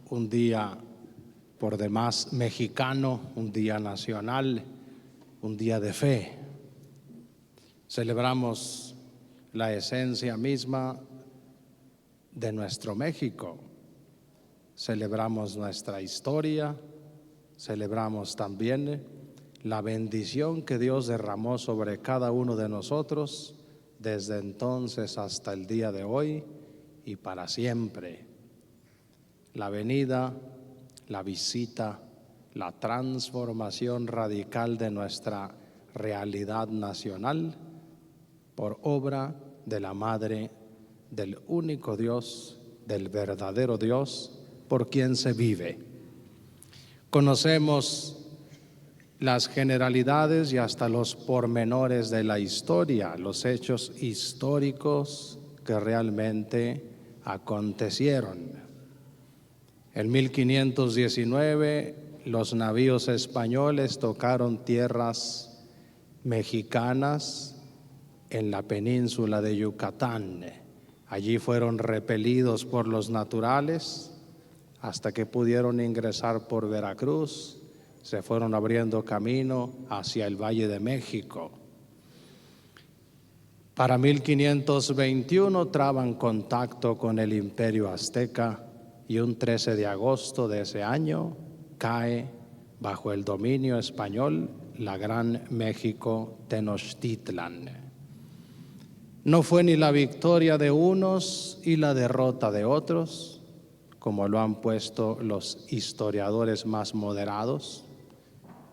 un día por demás mexicano, un día nacional, un día de fe. Celebramos la esencia misma de nuestro México. Celebramos nuestra historia, celebramos también la bendición que Dios derramó sobre cada uno de nosotros desde entonces hasta el día de hoy y para siempre. La venida, la visita, la transformación radical de nuestra realidad nacional por obra de la Madre del único Dios, del verdadero Dios, por quien se vive. Conocemos las generalidades y hasta los pormenores de la historia, los hechos históricos que realmente acontecieron. En 1519, los navíos españoles tocaron tierras mexicanas en la península de Yucatán. Allí fueron repelidos por los naturales hasta que pudieron ingresar por Veracruz. Se fueron abriendo camino hacia el Valle de México. Para 1521 traban contacto con el Imperio Azteca y un 13 de agosto de ese año cae bajo el dominio español la Gran México Tenochtitlan. No fue ni la victoria de unos y la derrota de otros, como lo han puesto los historiadores más moderados.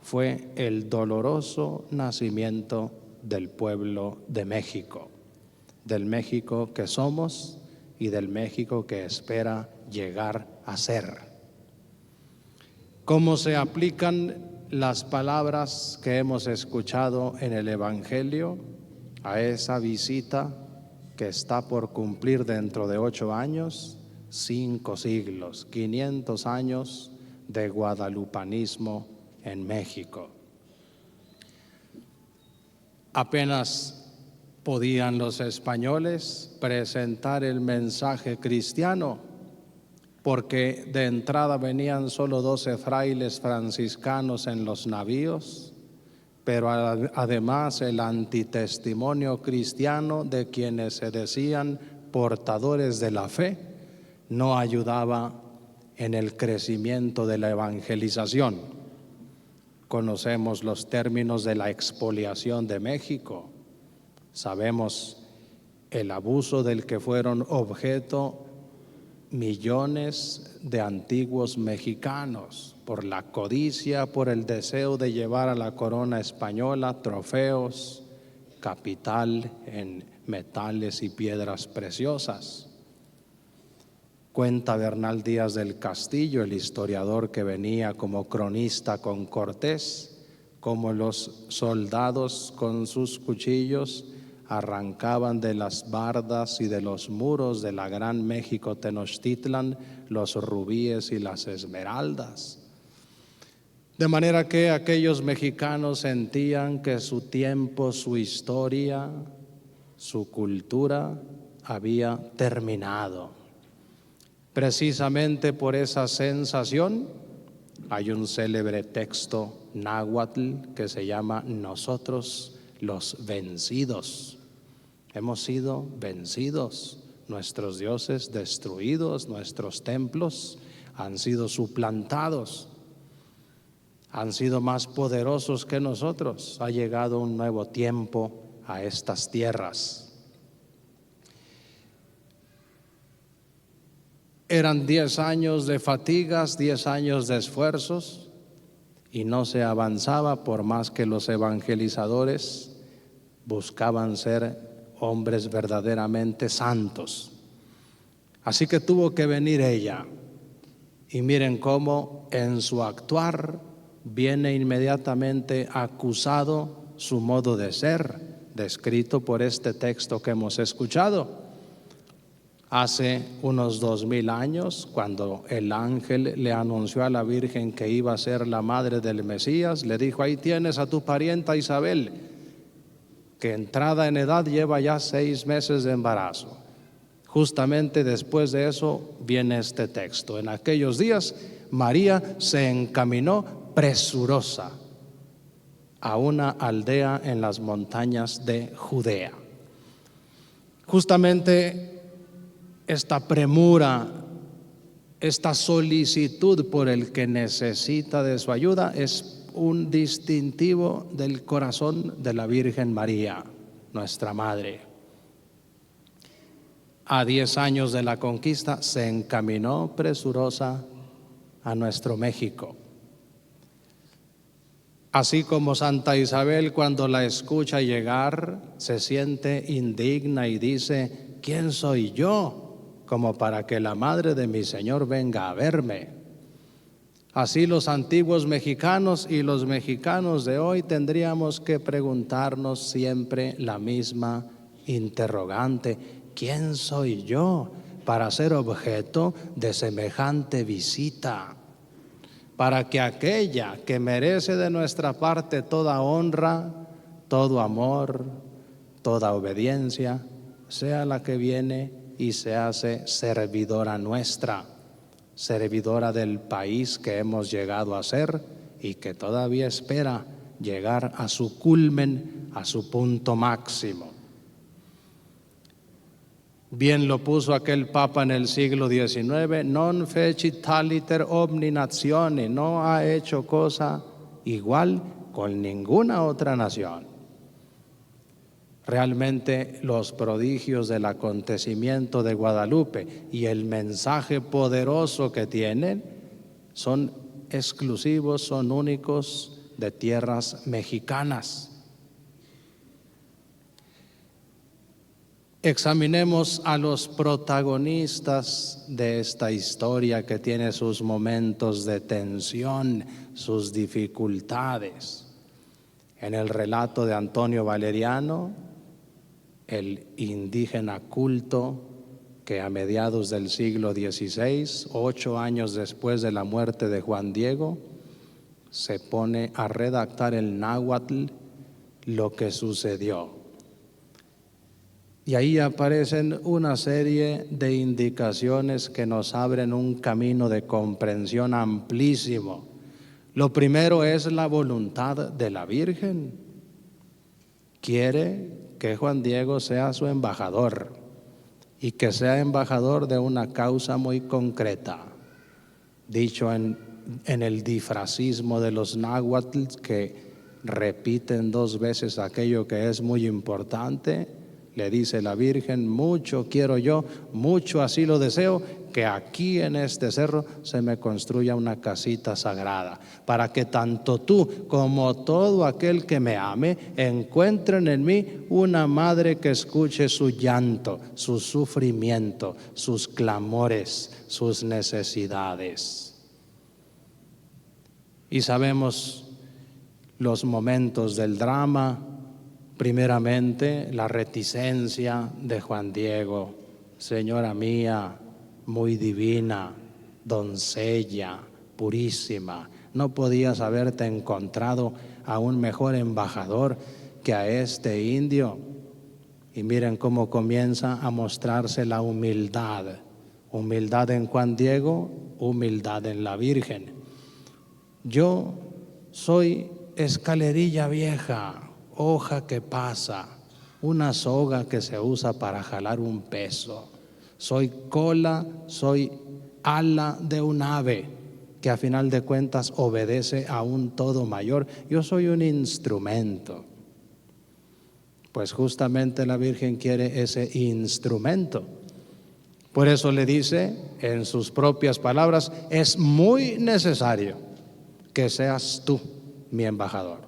Fue el doloroso nacimiento del pueblo de México, del México que somos y del México que espera llegar a ser. ¿Cómo se aplican las palabras que hemos escuchado en el Evangelio a esa visita que está por cumplir dentro de 8 años, 5 siglos, 500 años de guadalupanismo en México? Apenas podían los españoles presentar el mensaje cristiano, porque de entrada venían solo 12 frailes franciscanos en los navíos, pero además el antitestimonio cristiano de quienes se decían portadores de la fe no ayudaba en el crecimiento de la evangelización. Conocemos los términos de la expoliación de México. Sabemos el abuso del que fueron objeto millones de antiguos mexicanos por la codicia, por el deseo de llevar a la corona española trofeos, capital en metales y piedras preciosas. Cuenta Bernal Díaz del Castillo, el historiador que venía como cronista con Cortés, cómo los soldados con sus cuchillos arrancaban de las bardas y de los muros de la Gran México Tenochtitlan los rubíes y las esmeraldas. De manera que aquellos mexicanos sentían que su tiempo, su historia, su cultura había terminado. Precisamente por esa sensación hay un célebre texto náhuatl que se llama Nosotros los vencidos. Hemos sido vencidos, nuestros dioses destruidos, nuestros templos han sido suplantados, han sido más poderosos que nosotros. Ha llegado un nuevo tiempo a estas tierras. Eran 10 años de fatigas, 10 años de esfuerzos, y no se avanzaba por más que los evangelizadores buscaban ser hombres verdaderamente santos. Así que tuvo que venir ella. Y miren cómo en su actuar viene inmediatamente acusado su modo de ser, descrito por este texto que hemos escuchado. Hace unos 2000 años, cuando el ángel le anunció a la Virgen que iba a ser la madre del Mesías, le dijo: ahí tienes a tu parienta Isabel, que entrada en edad lleva ya 6 meses de embarazo. Justamente después de eso viene este texto. En aquellos días María se encaminó presurosa a una aldea en las montañas de Judea. Justamente esta premura, esta solicitud por el que necesita de su ayuda es un distintivo del corazón de la Virgen María, nuestra Madre. A 10 años de la conquista se encaminó presurosa a nuestro México. Así como Santa Isabel, cuando la escucha llegar, se siente indigna y dice: ¿quién soy yo como para que la madre de mi Señor venga a verme? Así los antiguos mexicanos y los mexicanos de hoy tendríamos que preguntarnos siempre la misma interrogante: ¿quién soy yo para ser objeto de semejante visita? Para que aquella que merece de nuestra parte toda honra, todo amor, toda obediencia, sea la que viene y se hace servidora nuestra, servidora del país que hemos llegado a ser y que todavía espera llegar a su culmen, a su punto máximo. Bien lo puso aquel Papa en el siglo XIX: non fecit taliter omni natione, no ha hecho cosa igual con ninguna otra nación. Realmente los prodigios del acontecimiento de Guadalupe y el mensaje poderoso que tienen son exclusivos, son únicos de tierras mexicanas. Examinemos a los protagonistas de esta historia que tiene sus momentos de tensión, sus dificultades. En el relato de Antonio Valeriano, el indígena culto que a mediados del siglo XVI, 8 años después de la muerte de Juan Diego, se pone a redactar el náhuatl lo que sucedió. Y ahí aparecen una serie de indicaciones que nos abren un camino de comprensión amplísimo. Lo primero es la voluntad de la Virgen. Quiere que Juan Diego sea su embajador y que sea embajador de una causa muy concreta. Dicho en el difracismo de los náhuatl, que repiten 2 veces aquello que es muy importante, le dice la Virgen: mucho quiero yo, mucho así lo deseo, que aquí en este cerro se me construya una casita sagrada, para que tanto tú como todo aquel que me ame encuentren en mí una madre que escuche su llanto, su sufrimiento, sus clamores, sus necesidades. Y sabemos los momentos del drama. Primeramente, la reticencia de Juan Diego: señora mía, muy divina, doncella, purísima, no podías haberte encontrado a un mejor embajador que a este indio. Y miren cómo comienza a mostrarse la humildad. Humildad en Juan Diego, humildad en la Virgen. Yo soy escalerilla vieja, hoja que pasa, una soga que se usa para jalar un peso. Soy cola, soy ala de un ave que a final de cuentas obedece a un todo mayor. Yo soy un instrumento. Pues justamente la Virgen quiere ese instrumento. Por eso le dice en sus propias palabras: es muy necesario que seas tú mi embajador.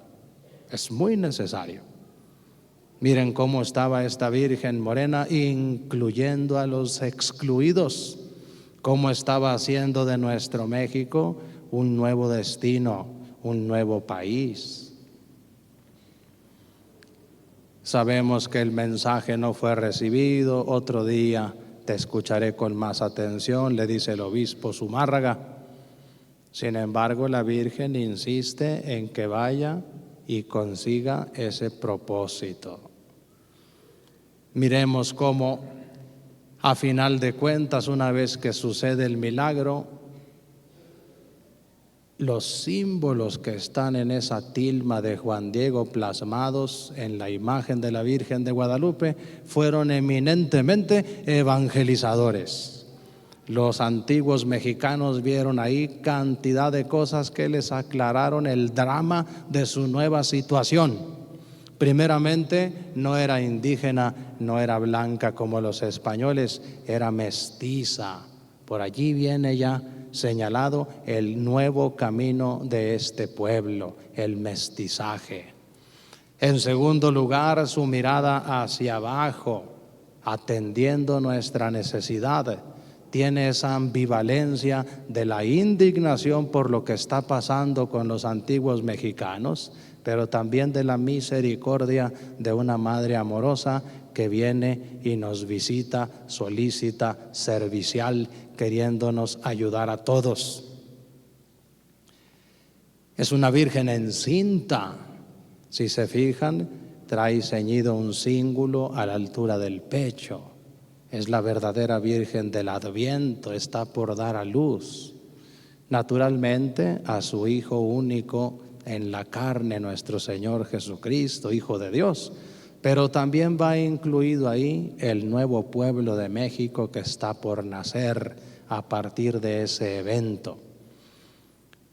Es muy necesario. Miren cómo estaba esta Virgen morena incluyendo a los excluidos, cómo estaba haciendo de nuestro México un nuevo destino, un nuevo país. Sabemos que el mensaje no fue recibido. Otro día te escucharé con más atención, le dice el obispo Zumárraga. Sin embargo, la Virgen insiste en que vaya y consiga ese propósito. Miremos cómo A final de cuentas, una vez que sucede el milagro, los símbolos que están en esa tilma de Juan Diego plasmados en la imagen de la Virgen de Guadalupe fueron eminentemente evangelizadores. Los antiguos mexicanos vieron ahí cantidad de cosas que les aclararon el drama de su nueva situación. Primeramente, no era indígena, no era blanca como los españoles, era mestiza. Por allí viene ya señalado el nuevo camino de este pueblo, el mestizaje. En segundo lugar, su mirada hacia abajo, atendiendo nuestra necesidad. Tiene esa ambivalencia de la indignación por lo que está pasando con los antiguos mexicanos, pero también de la misericordia de una madre amorosa que viene y nos visita, solícita, servicial, queriéndonos ayudar a todos. Es una virgen encinta. Si se fijan, trae ceñido un cíngulo a la altura del pecho. Es la verdadera Virgen del Adviento, está por dar a luz. Naturalmente, a su Hijo único en la carne, nuestro Señor Jesucristo, Hijo de Dios. Pero también va incluido ahí el nuevo pueblo de México que está por nacer a partir de ese evento.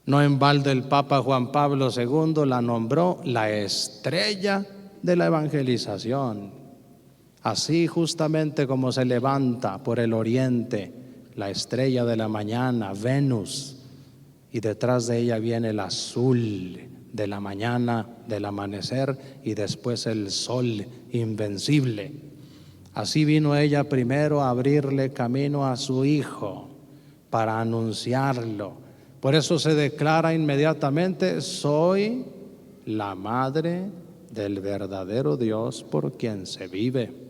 No en balde el Papa Juan Pablo II la nombró la estrella de la evangelización. Así justamente como se levanta por el oriente la estrella de la mañana, Venus, y detrás de ella viene el azul de la mañana, del amanecer, y después el sol invencible. Así vino ella primero a abrirle camino a su Hijo para anunciarlo. Por eso se declara inmediatamente: soy la madre del verdadero Dios por quien se vive.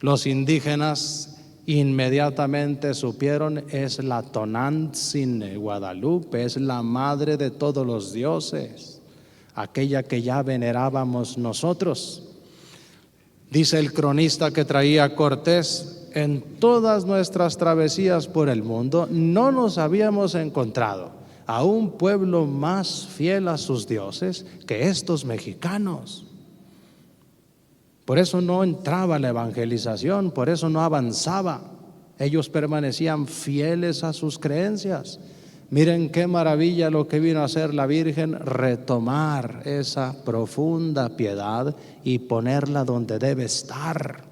Los indígenas inmediatamente supieron: es la Tonantzin Guadalupe, es la madre de todos los dioses, aquella que ya venerábamos nosotros. Dice el cronista que traía Cortés: en todas nuestras travesías por el mundo no nos habíamos encontrado a un pueblo más fiel a sus dioses que estos mexicanos. Por eso no entraba la evangelización, por eso no avanzaba. Ellos permanecían fieles a sus creencias. Miren qué maravilla lo que vino a hacer la Virgen: retomar esa profunda piedad y ponerla donde debe estar.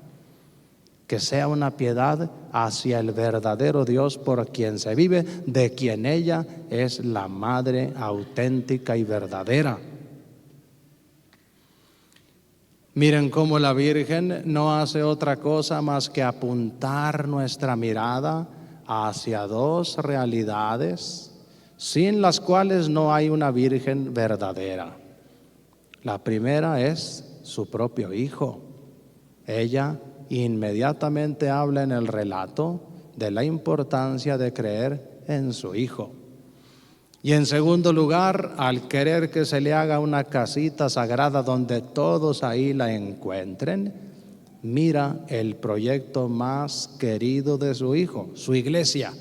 Que sea una piedad hacia el verdadero Dios por quien se vive, de quien ella es la madre auténtica y verdadera. Miren cómo la Virgen no hace otra cosa más que apuntar nuestra mirada hacia dos realidades sin las cuales no hay una Virgen verdadera. La primera es su propio Hijo. Ella inmediatamente habla en el relato de la importancia de creer en su Hijo. Y en segundo lugar, al querer que se le haga una casita sagrada donde todos ahí la encuentren, mira el proyecto más querido de su Hijo, su iglesia.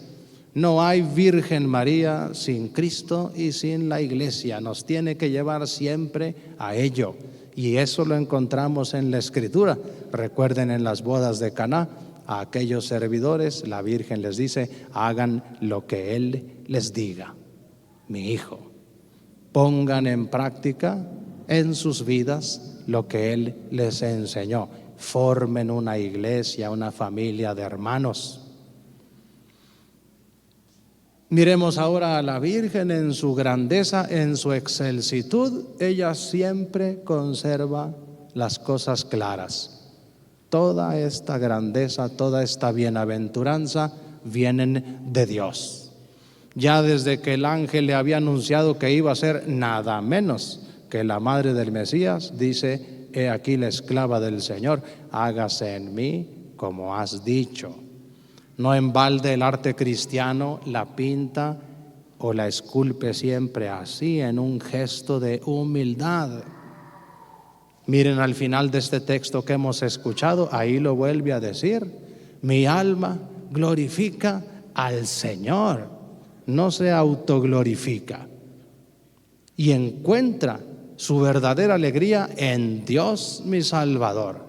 No hay Virgen María sin Cristo y sin la iglesia. Nos tiene que llevar siempre a ello. Y eso lo encontramos en la Escritura. Recuerden, en las bodas de Caná, a aquellos servidores, la Virgen les dice: hagan lo que Él les diga. Mi Hijo, pongan en práctica en sus vidas lo que Él les enseñó. Formen una iglesia, una familia de hermanos. Miremos ahora a la Virgen en su grandeza, en su excelsitud. Ella siempre conserva las cosas claras. Toda esta grandeza, toda esta bienaventuranza vienen de Dios. Ya desde que el ángel le había anunciado que iba a ser nada menos que la madre del Mesías, dice: he aquí la esclava del Señor, hágase en mí como has dicho. No en balde el arte cristiano la pinta o la esculpe siempre así, en un gesto de humildad. Miren al final de este texto que hemos escuchado, ahí lo vuelve a decir: Mi alma glorifica al Señor, no se autoglorifica. Y encuentra su verdadera alegría en Dios mi Salvador.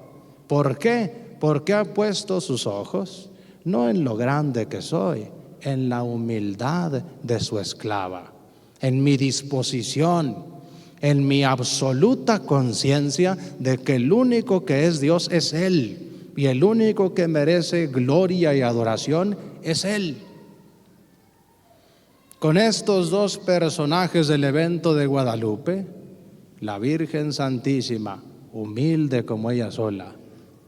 ¿Por qué? Porque ha puesto sus ojos no en lo grande que soy, en la humildad de su esclava, en mi disposición, en mi absoluta conciencia de que el único que es Dios es Él, y el único que merece gloria y adoración es Él. Con estos dos personajes del evento de Guadalupe, la Virgen Santísima, humilde como ella sola,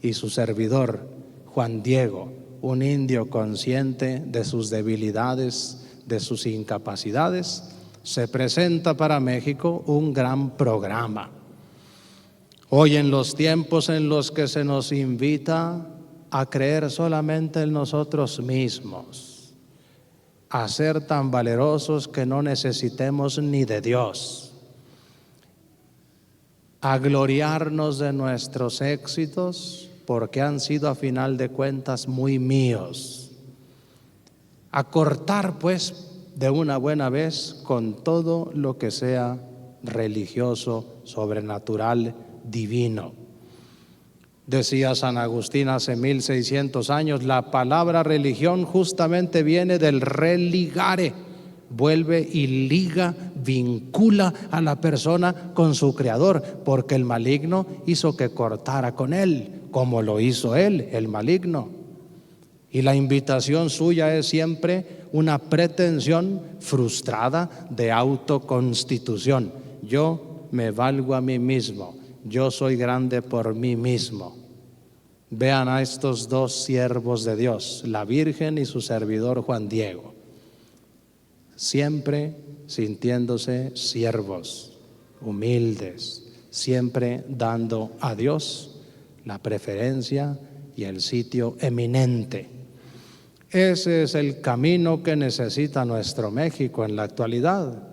y su servidor, Juan Diego, un indio consciente de sus debilidades, de sus incapacidades, se presenta para México un gran programa. Hoy, en los tiempos en los que se nos invita a creer solamente en nosotros mismos, a ser tan valerosos que no necesitemos ni de Dios, a gloriarnos de nuestros éxitos porque han sido a final de cuentas muy míos, a cortar pues de una buena vez con todo lo que sea religioso, sobrenatural, divino. Decía San Agustín hace 1600 años, la palabra religión justamente viene del religare, vuelve y liga, vincula a la persona con su creador, porque el maligno hizo que cortara con él, como lo hizo él, el maligno. Y la invitación suya es siempre una pretensión frustrada de autoconstitución. Yo me valgo a mí mismo, yo soy grande por mí mismo. Vean a estos dos siervos de Dios, la Virgen y su servidor Juan Diego, siempre sintiéndose siervos, humildes, siempre dando a Dios la preferencia y el sitio eminente. Ese es el camino que necesita nuestro México en la actualidad,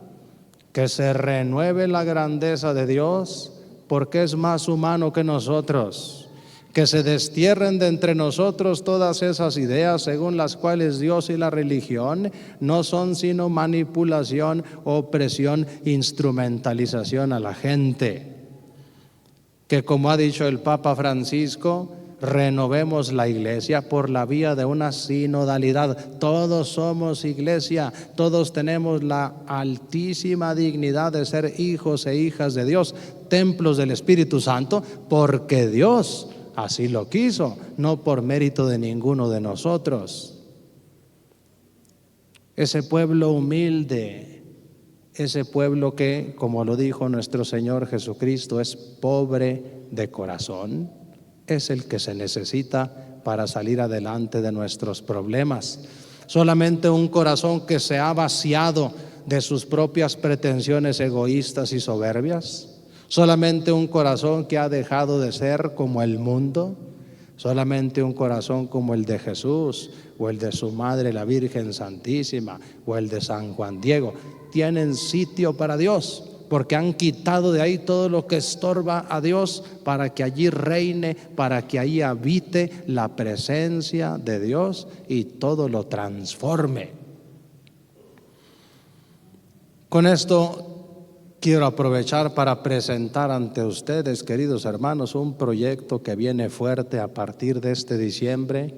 que se renueve la grandeza de Dios porque es más humano que nosotros, que se destierren de entre nosotros todas esas ideas según las cuales Dios y la religión no son sino manipulación, opresión, instrumentalización a la gente. Que, como ha dicho el Papa Francisco, renovemos la iglesia por la vía de una sinodalidad. Todos somos iglesia, todos tenemos la altísima dignidad de ser hijos e hijas de Dios, templos del Espíritu Santo, porque Dios así lo quiso, no por mérito de ninguno de nosotros. Ese pueblo humilde, ese pueblo que, como lo dijo nuestro Señor Jesucristo, es pobre de corazón, es el que se necesita para salir adelante de nuestros problemas. Solamente un corazón que se ha vaciado de sus propias pretensiones egoístas y soberbias, solamente un corazón que ha dejado de ser como el mundo, solamente un corazón como el de Jesús o el de su madre la Virgen Santísima o el de San Juan Diego tienen sitio para Dios, porque han quitado de ahí todo lo que estorba a Dios para que allí reine, para que allí habite la presencia de Dios y todo lo transforme. Con esto quiero aprovechar para presentar ante ustedes, queridos hermanos, un proyecto que viene fuerte a partir de este diciembre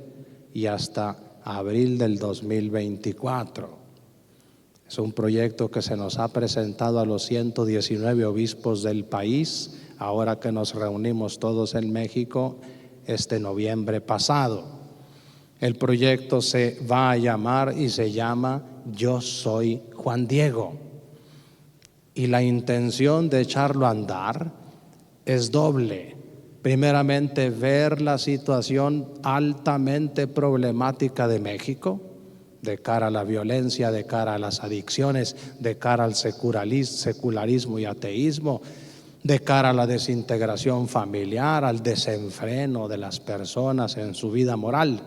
y hasta abril del 2024. Es un proyecto que se nos ha presentado a los 119 obispos del país, ahora que nos reunimos todos en México este noviembre pasado. El proyecto se va a llamar y se llama Yo Soy Juan Diego. Y la intención de echarlo a andar es doble. Primeramente, ver la situación altamente problemática de México, de cara a la violencia, de cara a las adicciones, de cara al secularismo y ateísmo, de cara a la desintegración familiar, al desenfreno de las personas en su vida moral.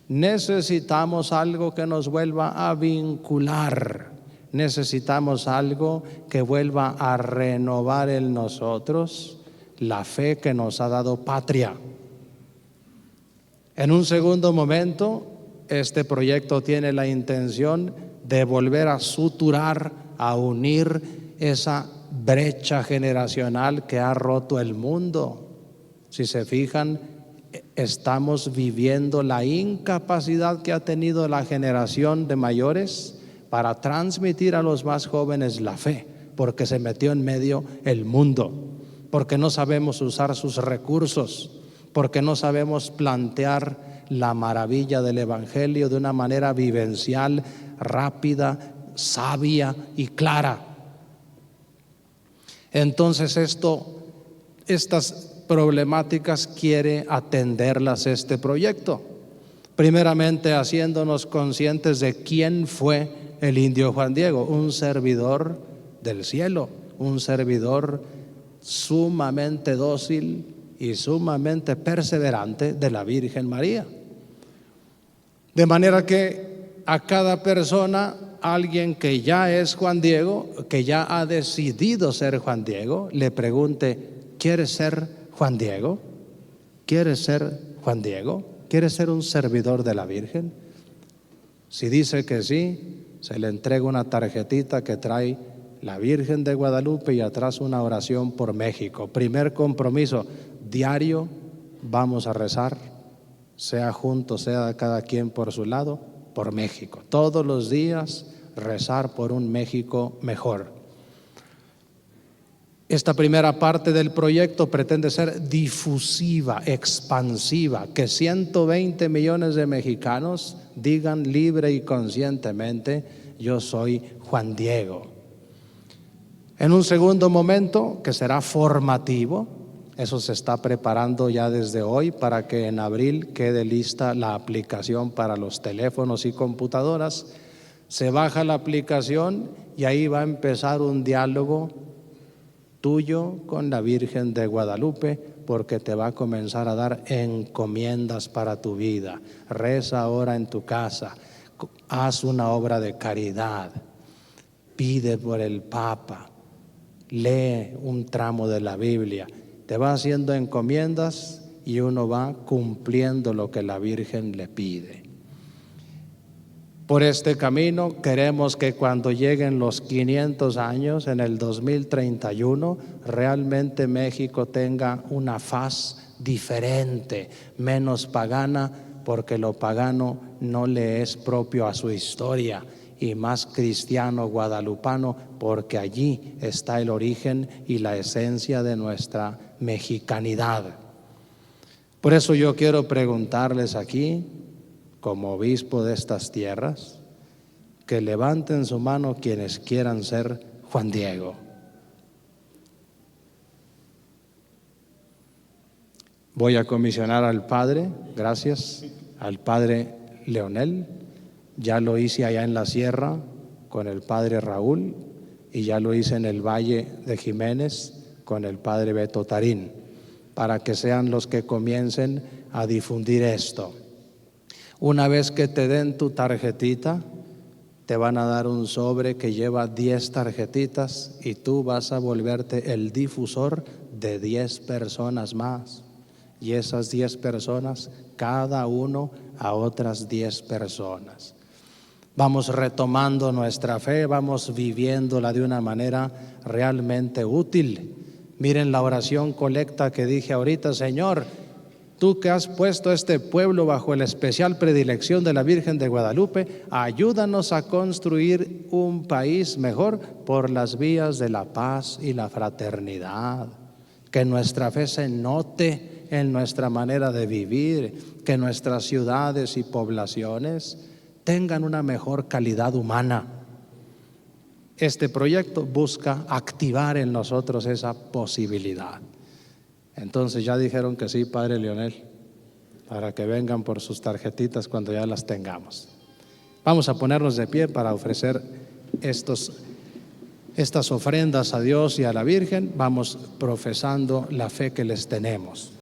Necesitamos algo que nos vuelva a vincular. Necesitamos algo que vuelva a renovar en nosotros la fe que nos ha dado patria. En un segundo momento, este proyecto tiene la intención de volver a suturar, a unir esa brecha generacional que ha roto el mundo. Si se fijan, estamos viviendo la incapacidad que ha tenido la generación de mayores para transmitir a los más jóvenes la fe, porque se metió en medio el mundo, porque no sabemos usar sus recursos, porque no sabemos plantear la maravilla del Evangelio de una manera vivencial, rápida, sabia y clara. Entonces estas problemáticas quiere atenderlas este proyecto. Primeramente haciéndonos conscientes de quién fue el indio Juan Diego, un servidor del cielo, un servidor sumamente dócil y sumamente perseverante de la Virgen María. De manera que a cada persona, alguien que ya es Juan Diego, que ya ha decidido ser Juan Diego, le pregunte: ¿quieres ser Juan Diego? ¿Quieres ser Juan Diego? ¿Quieres ser un servidor de la Virgen? Si dice que sí, se le entrega una tarjetita que trae la Virgen de Guadalupe y atrás una oración por México. Primer compromiso: diario vamos a rezar, sea juntos, sea cada quien por su lado, por México. Todos los días rezar por un México mejor. Esta primera parte del proyecto pretende ser difusiva, expansiva, que 120 millones de mexicanos digan libre y conscientemente: yo soy Juan Diego. En un segundo momento, que será formativo, eso se está preparando ya desde hoy para que en abril quede lista la aplicación para los teléfonos y computadoras. Se baja la aplicación y ahí va a empezar un diálogo tuyo con la Virgen de Guadalupe, porque te va a comenzar a dar encomiendas para tu vida. Reza ahora en tu casa, haz una obra de caridad, pide por el Papa, lee un tramo de la Biblia. Te va haciendo encomiendas y uno va cumpliendo lo que la Virgen le pide. Por este camino queremos que cuando lleguen los 500 años, en el 2031, realmente México tenga una faz diferente, menos pagana, porque lo pagano no le es propio a su historia, y más cristiano guadalupano, porque allí está el origen y la esencia de nuestra mexicanidad. Por eso yo quiero preguntarles aquí, como obispo de estas tierras, que levanten su mano quienes quieran ser Juan Diego. Voy a comisionar al padre, gracias, al padre Leonel. Ya lo hice allá en la sierra con el padre Raúl y ya lo hice en el Valle de Jiménez con el padre Beto Tarín, para que sean los que comiencen a difundir esto. Una vez que te den tu tarjetita, te van a dar un sobre que lleva 10 tarjetitas y tú vas a volverte el difusor de 10 personas más. Y esas 10 personas, cada uno a otras 10 personas. Vamos retomando nuestra fe, vamos viviéndola de una manera realmente útil. Miren la oración colecta que dije ahorita: Señor, tú que has puesto a este pueblo bajo la especial predilección de la Virgen de Guadalupe, ayúdanos a construir un país mejor por las vías de la paz y la fraternidad. Que nuestra fe se note en nuestra manera de vivir, que nuestras ciudades y poblaciones tengan una mejor calidad humana. Este proyecto busca activar en nosotros esa posibilidad. Entonces ya dijeron que sí, padre Leonel, para que vengan por sus tarjetitas cuando ya las tengamos. Vamos a ponernos de pie para ofrecer estas ofrendas a Dios y a la Virgen. Vamos profesando la fe que les tenemos.